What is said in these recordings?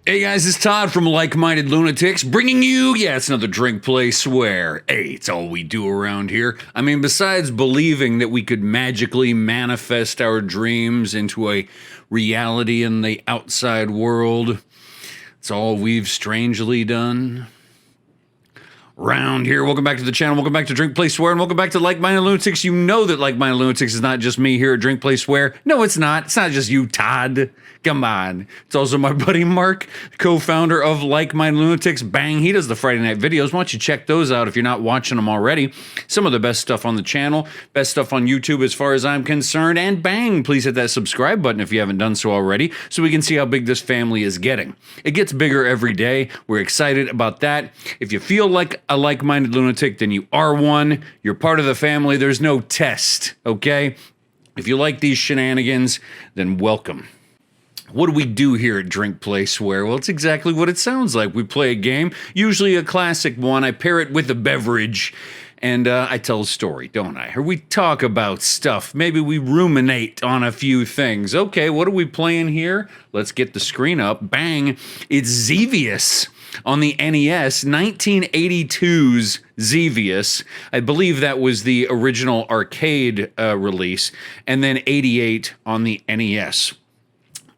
Hey guys, it's Todd from Like Minded Lunatics, bringing you, it's another drink, play, swear. Hey, it's all we do around here. I mean, besides believing that we could magically manifest our dreams into a reality in the outside world, it's all we've strangely done around here. Welcome back to the channel. Welcome back to Drink, Play, Swear, and welcome back to Like Minded Lunatics. You know that Like Minded Lunatics is not just me here at Drink, Play, Swear. No, it's not. It's not just you, Todd. Come on. It's also my buddy Mark, co-founder of Like Minded Lunatics. Bang, he does the Friday night videos. Why don't you check those out if you're not watching them already? Some of the best stuff on the channel, best stuff on YouTube as far as I'm concerned. And bang, please hit that subscribe button if you haven't done so already so we can see how big this family is getting. It gets bigger every day. We're excited about that. If you feel like a like-minded lunatic, then you are one. You're part of the family. There's no test, okay? If you like these shenanigans, then welcome. What do we do here at Drink, Play, Swear? Well, it's exactly what it sounds like. We play a game, usually a classic one. I pair it with a beverage, and I tell a story, don't I? Or we talk about stuff. Maybe we ruminate on a few things. Okay, what are we playing here? Let's get the screen up. Bang. It's Xevious on the NES, 1982's Xevious. I believe that was the original arcade release, and then 88 on the NES.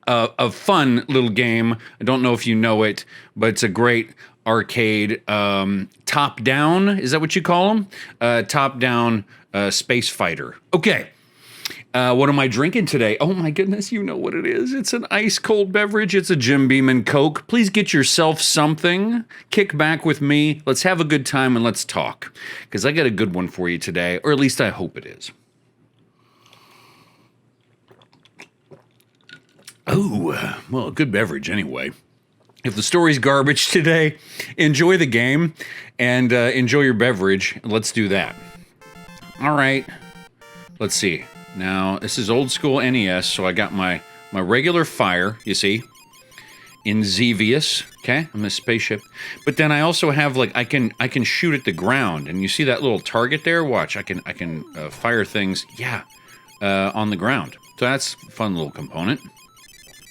A fun little game. I don't know if you know it, but it's a great arcade top-down. Is that what you call them? Top-down space fighter. Okay. What am I drinking today? Oh my goodness, you know what it is. It's an ice-cold beverage. It's a Jim Beam and Coke. Please get yourself something. Kick back with me. Let's have a good time and let's talk. Because I got a good one for you today, or at least I hope it is. Oh, well, a good beverage anyway. If the story's garbage today, enjoy the game and enjoy your beverage. Let's do that. All right. Let's see. Now, this is old school NES, so I got my regular fire, you see, in Xevious. Okay, I'm a spaceship. But then I also have, like, I can shoot at the ground, and you see that little target there? Watch, I can fire things, on the ground. So that's a fun little component.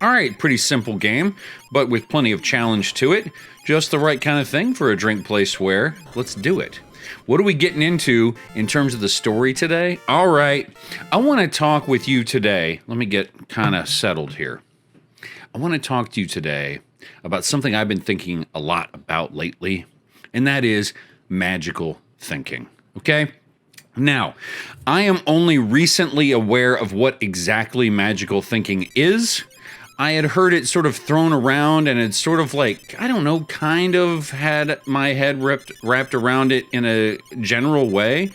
All right, pretty simple game, but with plenty of challenge to it. Just the right kind of thing for a Drink, Play, Swear. Let's do it. What are we getting into in terms of the story today? All right, I want to talk with you today. Let me get kind of settled here. I want to talk to you today about something I've been thinking a lot about lately, and that is magical thinking, okay? Now, I am only recently aware of what exactly magical thinking is. I had heard it sort of thrown around, and it's sort of like, I don't know, kind of had my head wrapped around it in a general way.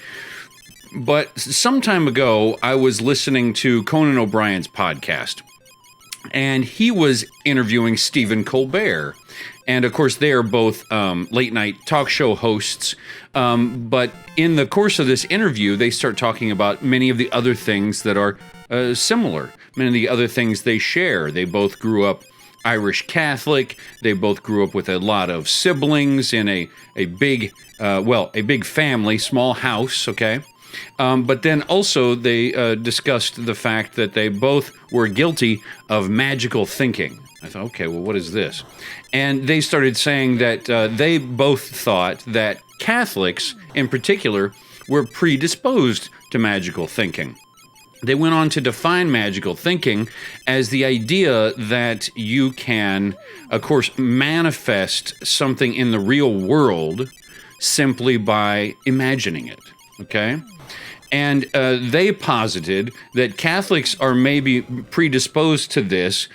But some time ago, I was listening to Conan O'Brien's podcast, and he was interviewing Stephen Colbert. And of course, they are both late night talk show hosts. But in the course of this interview, they start talking about many of the other things that are similar. Many of the other things they share. They both grew up Irish Catholic. They both grew up with a lot of siblings in a big family, small house, okay? But then also they discussed the fact that they both were guilty of magical thinking. I thought, okay, well, what is this? And they started saying that they both thought that Catholics, in particular, were predisposed to magical thinking. They went on to define magical thinking as the idea that you can, of course, manifest something in the real world simply by imagining it, okay? And they posited that Catholics are maybe predisposed to this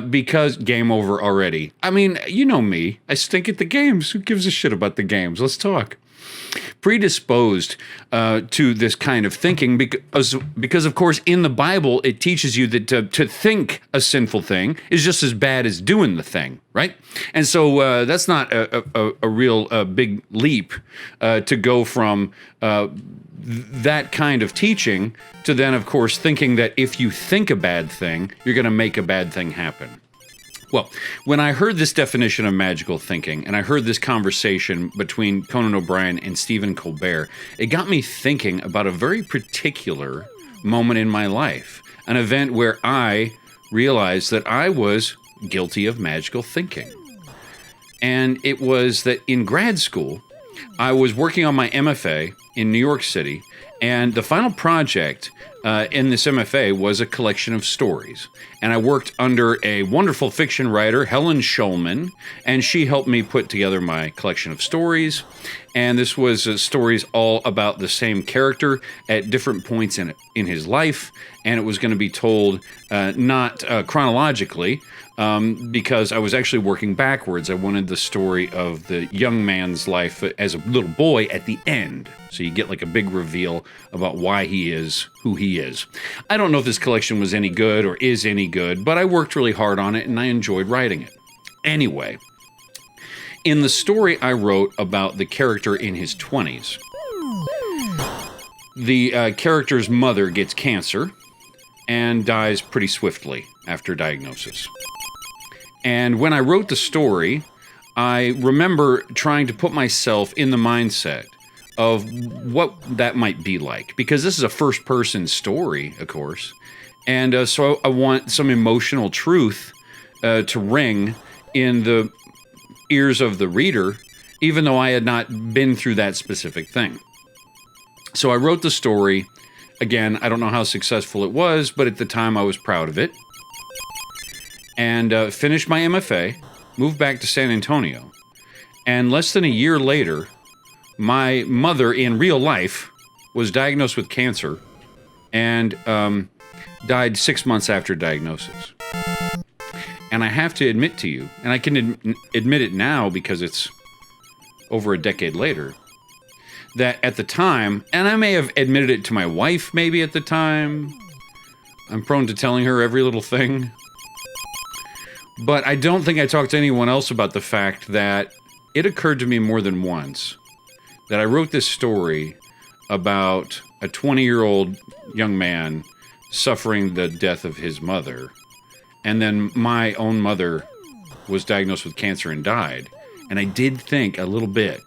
because game over already. I mean, you know me. I stink at the games. Who gives a shit about the games? Let's talk. Predisposed to this kind of thinking because, of course, in the Bible, it teaches you that to think a sinful thing is just as bad as doing the thing, right? And so that's not a real big leap to go from that kind of teaching to then, of course, thinking that if you think a bad thing, you're going to make a bad thing happen. Well, when I heard this definition of magical thinking, and I heard this conversation between Conan O'Brien and Stephen Colbert, it got me thinking about a very particular moment in my life, an event where I realized that I was guilty of magical thinking. And it was that in grad school, I was working on my MFA in New York City, and the final project in this MFA was a collection of stories. And I worked under a wonderful fiction writer, Helen Schulman, and she helped me put together my collection of stories. And this was stories all about the same character at different points in his life, and it was going to be told not chronologically, because I was actually working backwards. I wanted the story of the young man's life as a little boy at the end. So you get like a big reveal about why he is who he is. I don't know if this collection was any good or is any good, but I worked really hard on it and I enjoyed writing it. Anyway, in the story I wrote about the character in his 20s, the character's mother gets cancer and dies pretty swiftly after diagnosis. And when I wrote the story, I remember trying to put myself in the mindset of what that might be like. Because this is a first-person story, of course. And so I want some emotional truth to ring in the ears of the reader, even though I had not been through that specific thing. So I wrote the story. Again, I don't know how successful it was, but at the time I was proud of it. And finished my MFA, moved back to San Antonio. And less than a year later, my mother in real life was diagnosed with cancer and died 6 months after diagnosis. And I have to admit to you, and I can admit it now because it's over a decade later, that at the time, and I may have admitted it to my wife maybe at the time, I'm prone to telling her every little thing, but I don't think I talked to anyone else about the fact that it occurred to me more than once that I wrote this story about a 20-year-old young man suffering the death of his mother, and then my own mother was diagnosed with cancer and died. And I did think a little bit,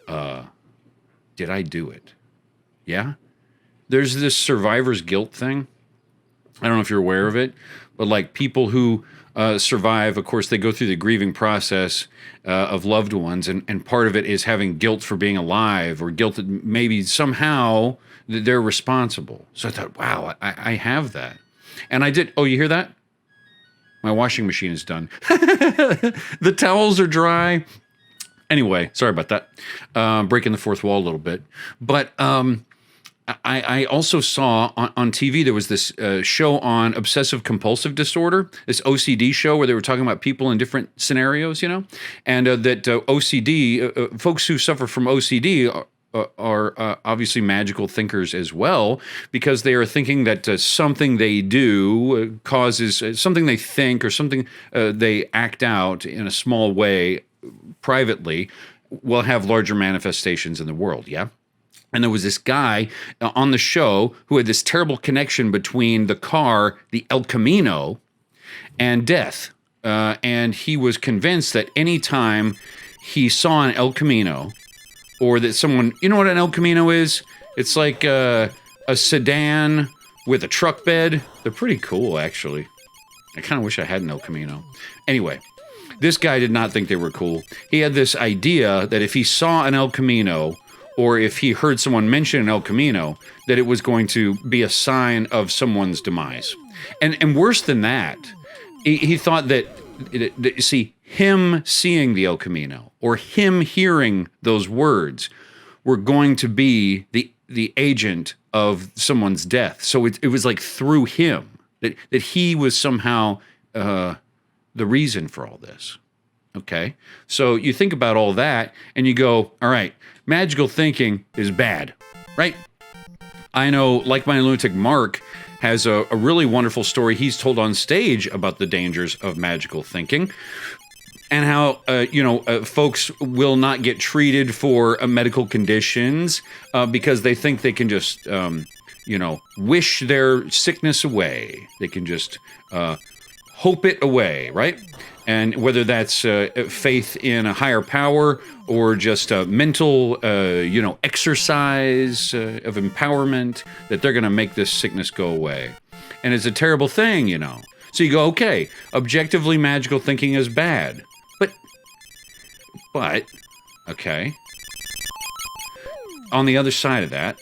did I do it? Yeah? There's this survivor's guilt thing. I don't know if you're aware of it, but like people who survive, of course, they go through the grieving process of loved ones, and part of it is having guilt for being alive, or guilt that maybe somehow they're responsible. So I thought, wow, I have that. And I did. Oh, you hear that? My washing machine is done. The towels are dry. Anyway, sorry about that. Breaking the fourth wall a little bit. But I also saw on TV, there was this show on obsessive compulsive disorder, this OCD show where they were talking about people in different scenarios, you know, and that OCD, folks who suffer from OCD are obviously magical thinkers as well, because they are thinking that something they do causes something they think, or something they act out in a small way privately will have larger manifestations in the world, yeah? And there was this guy on the show who had this terrible connection between the car, the El Camino, and death. And he was convinced that anytime he saw an El Camino, or that someone, you know what an El Camino is? It's like a sedan with a truck bed. They're pretty cool, actually. I kind of wish I had an El Camino. Anyway, this guy did not think they were cool. He had this idea that if he saw an El Camino, or if he heard someone mention an El Camino, that it was going to be a sign of someone's demise. And worse than that, he thought that, see, him seeing the El Camino, or him hearing those words, were going to be the agent of someone's death. So it was like through him, that he was somehow the reason for all this. Okay? So you think about all that, and you go, all right, magical thinking is bad, right? I know Like Minded Lunatic Mark has a really wonderful story he's told on stage about the dangers of magical thinking, and how, folks will not get treated for medical conditions because they think they can just, wish their sickness away. They can just hope it away, right? And whether that's faith in a higher power, or just mental, exercise of empowerment, that they're going to make this sickness go away. And it's a terrible thing, you know. So you go, okay, objectively magical thinking is bad. But But, okay, on the other side of that,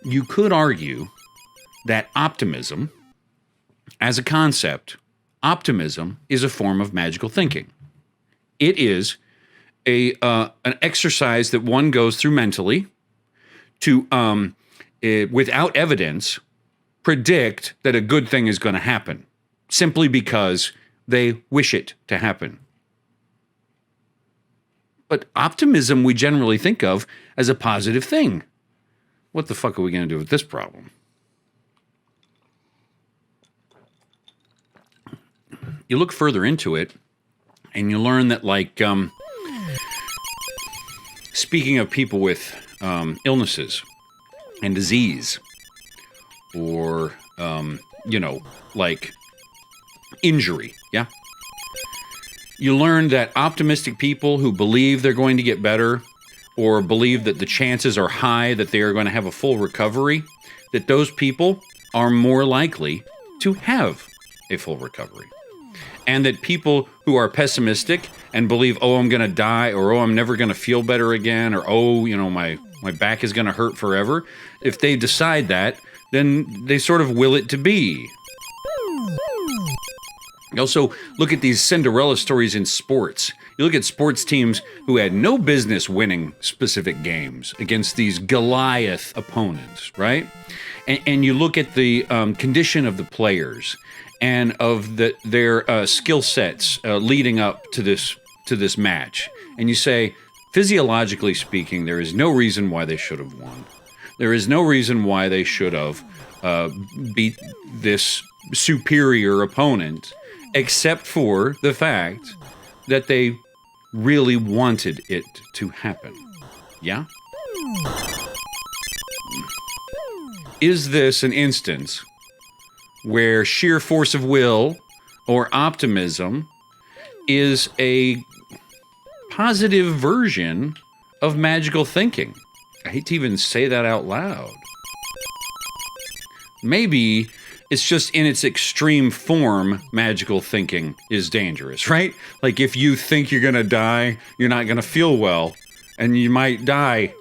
you could argue that optimism, as a concept, optimism is a form of magical thinking. It is an exercise that one goes through mentally to, without evidence, predict that a good thing is going to happen, simply because they wish it to happen. But optimism we generally think of as a positive thing. What the fuck are we going to do with this problem? You look further into it, and you learn that, like, speaking of people with illnesses and disease, or, like injury, yeah? You learn that optimistic people who believe they're going to get better, or believe that the chances are high that they are going to have a full recovery, that those people are more likely to have a full recovery. And that people who are pessimistic and believe, oh, I'm going to die, or oh, I'm never going to feel better again, or oh, my back is going to hurt forever, if they decide that, then they sort of will it to be. You also look at these Cinderella stories in sports. You look at sports teams who had no business winning specific games against these Goliath opponents, right? And you look at the condition of the players and of their skill sets leading up to this match, and you say, physiologically speaking, there is no reason why they should have won. There is no reason why they should have beat this superior opponent, except for the fact that they really wanted it to happen. Yeah? Is this an instance where sheer force of will or optimism is a positive version of magical thinking? I hate to even say that out loud. Maybe it's just in its extreme form, magical thinking is dangerous, right? Like if you think you're going to die, you're not going to feel well, and you might die.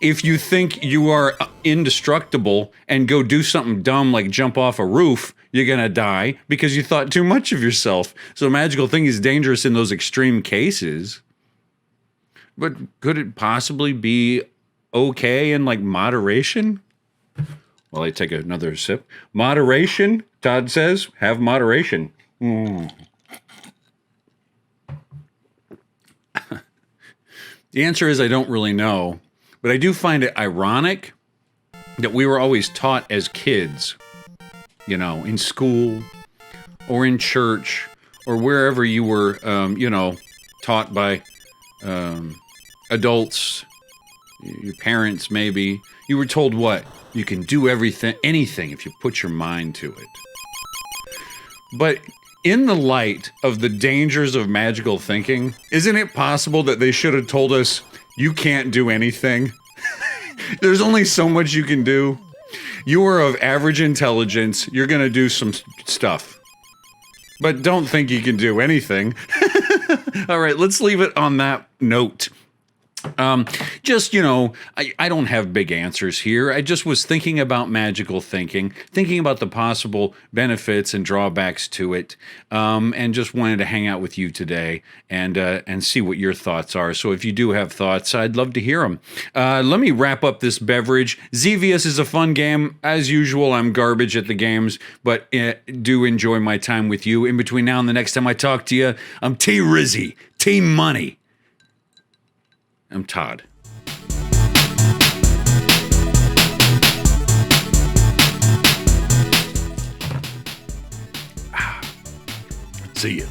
If you think you are indestructible and go do something dumb like jump off a roof, you're going to die because you thought too much of yourself. So magical thinking is dangerous in those extreme cases. But could it possibly be okay in like moderation? Well, I take another sip. Moderation, Todd says, have moderation. The answer is I don't really know, but I do find it ironic that we were always taught as kids, in school or in church or wherever you were, taught by adults, your parents maybe. You were told what? You can do anything if you put your mind to it. But in the light of the dangers of magical thinking, isn't it possible that they should have told us, you can't do anything? There's only so much you can do. You are of average intelligence. You're going to do some stuff. But don't think you can do anything. All right, let's leave it on that note. I don't have big answers here. I just was thinking about magical thinking, thinking about the possible benefits and drawbacks to it, and just wanted to hang out with you today and see what your thoughts are. So if you do have thoughts, I'd love to hear them. Let me wrap up this beverage. Xevious is a fun game. As usual, I'm garbage at the games, but do enjoy my time with you. In between now and the next time I talk to you, I'm T Rizzy, Team Money. I'm Todd. See ya.